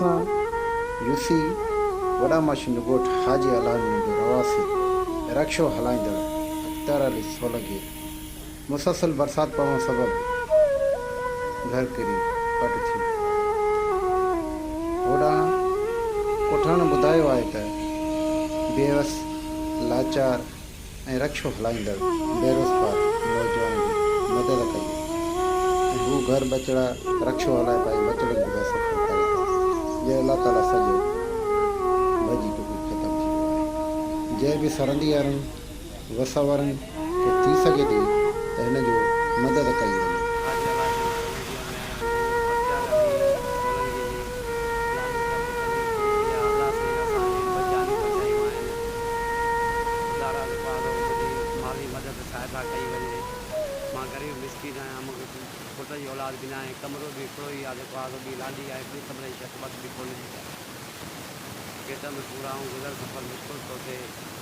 असां यूसी वॾा मशीन ॻोठ हाजी अलामी जो रवासी रक्षो हलाईंदड़ अख्तर अली सोलगीर मुसलसल बरसाति पवण सबबु घर किरी पट थी होॾां कोठाण ॿुधायो आहे त बेवस लाचार ऐं रक्षो हलाईंदड़ बेरोज़गार नौजवान जी मदद कई ऐं हू घर बचड़ा रक्षो हलाए पाए बचड़नि जो सफ़र करे था जंहिं अलाह ताला सॼो भॼी टुकी ख़तमु थी वियो आहे जंहिं बि सरंदी वारनि वस वारनि खे थी सघे थी त हिन जो मदद कई वञे। माली मदद सहायता कई वञे। मां ग़रीब मिसकीन आहियां, मूंखे पुट जी औलाद बि न आहे, कमिरो बि हिकिड़ो ई आहे जेको आहे ॿी लांडी आहे, ॿी कमरे जी छत बस बि कोन्हे। पेट में पूरा ऐं गुज़र सफ़र मुश्किल थो थिए।